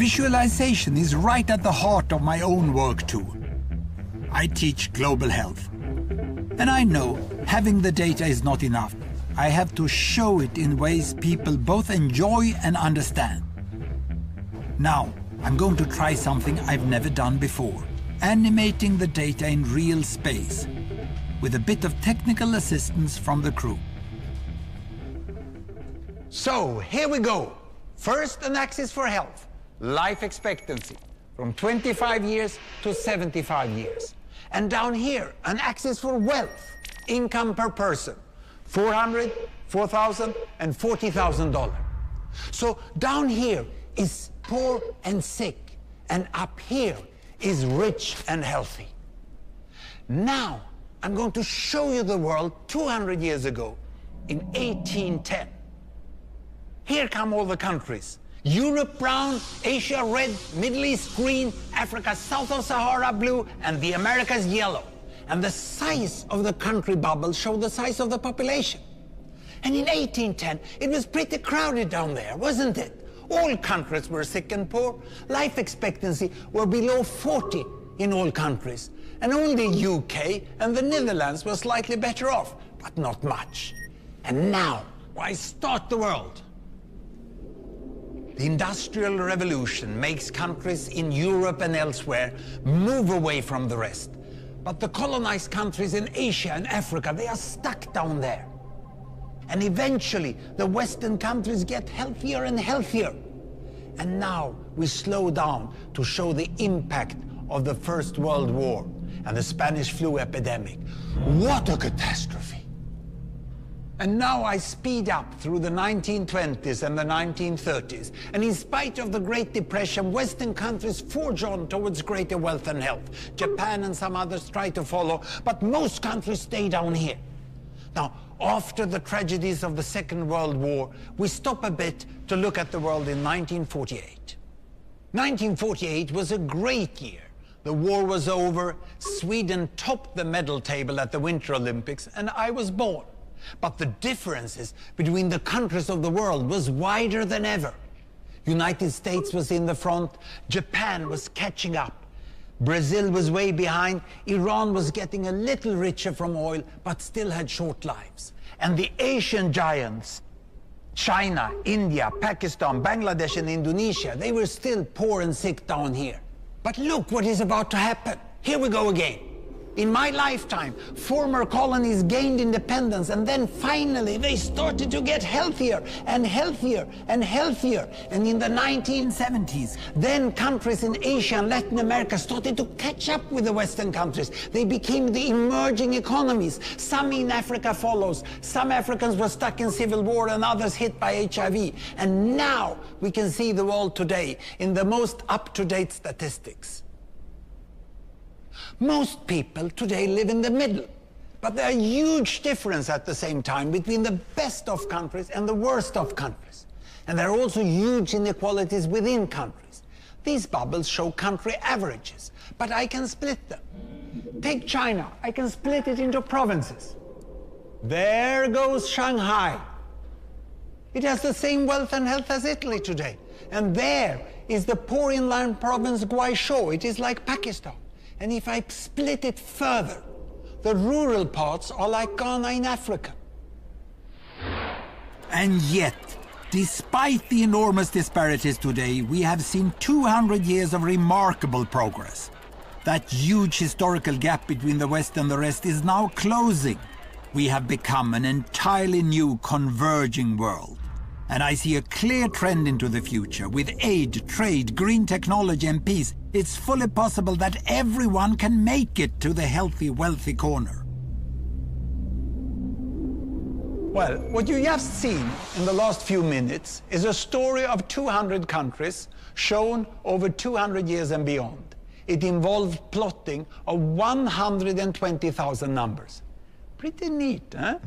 Visualization is right at the heart of my own work too. I teach global health. And I know having the data is not enough. I have to show it in ways people both enjoy and understand. Now, I'm going to try something I've never done before. Animating the data in real space, with a bit of technical assistance from the crew. So, here we go. First, an axis for health. Life expectancy, from 25 years to 75 years. And down here, an axis for wealth, income per person, $400, $4,000, and $40,000. So down here is poor and sick, and up here is rich and healthy. Now, I'm going to show you the world 200 years ago, in 1810. Here come all the countries. Europe brown, Asia red, Middle East green, Africa south of Sahara blue, and the Americas yellow. And the size of the country bubbles show the size of the population. And in 1810, it was pretty crowded down there, wasn't it? All countries were sick and poor. Life expectancy were below 40 in all countries. And only UK and the Netherlands were slightly better off, but not much. And now, why start the world? The Industrial Revolution makes countries in Europe and elsewhere move away from the rest. But the colonized countries in Asia and Africa, they are stuck down there. And eventually, the Western countries get healthier and healthier. And now we slow down to show the impact of the First World War and the Spanish flu epidemic. What a catastrophe! And now I speed up through the 1920s and the 1930s. And in spite of the Great Depression, Western countries forge on towards greater wealth and health. Japan and some others try to follow, but most countries stay down here. Now, after the tragedies of the Second World War, we stop a bit to look at the world in 1948. 1948 was a great year. The war was over, Sweden topped the medal table at the Winter Olympics, and I was born. But the differences between the countries of the world was wider than ever. United States was in the front, Japan was catching up, Brazil was way behind, Iran was getting a little richer from oil, but still had short lives. And the Asian giants, China, India, Pakistan, Bangladesh, and Indonesia, they were still poor and sick down here. But look what is about to happen. Here we go again. In my lifetime, former colonies gained independence, and then finally they started to get healthier and healthier and healthier. And in the 1970s, then countries in Asia and Latin America started to catch up with the Western countries. They became the emerging economies. Some in Africa follows. Some Africans were stuck in civil war and others hit by HIV. And now we can see the world today in the most up-to-date statistics. Most people today live in the middle, but there are huge differences at the same time between the best of countries and the worst of countries. And there are also huge inequalities within countries. These bubbles show country averages, but I can split them. Take China, I can split it into provinces. There goes Shanghai. It has the same wealth and health as Italy today. And there is the poor inland province Guizhou. It is like Pakistan. And if I split it further, the rural parts are like Ghana in Africa. And yet, despite the enormous disparities today, we have seen 200 years of remarkable progress. That huge historical gap between the West and the rest is now closing. We have become an entirely new converging world. And I see a clear trend into the future. With aid, trade, green technology and peace, it's fully possible that everyone can make it to the healthy, wealthy corner. Well, what you just seen in the last few minutes is a story of 200 countries shown over 200 years and beyond. It involved plotting of 120,000 numbers. Pretty neat, huh?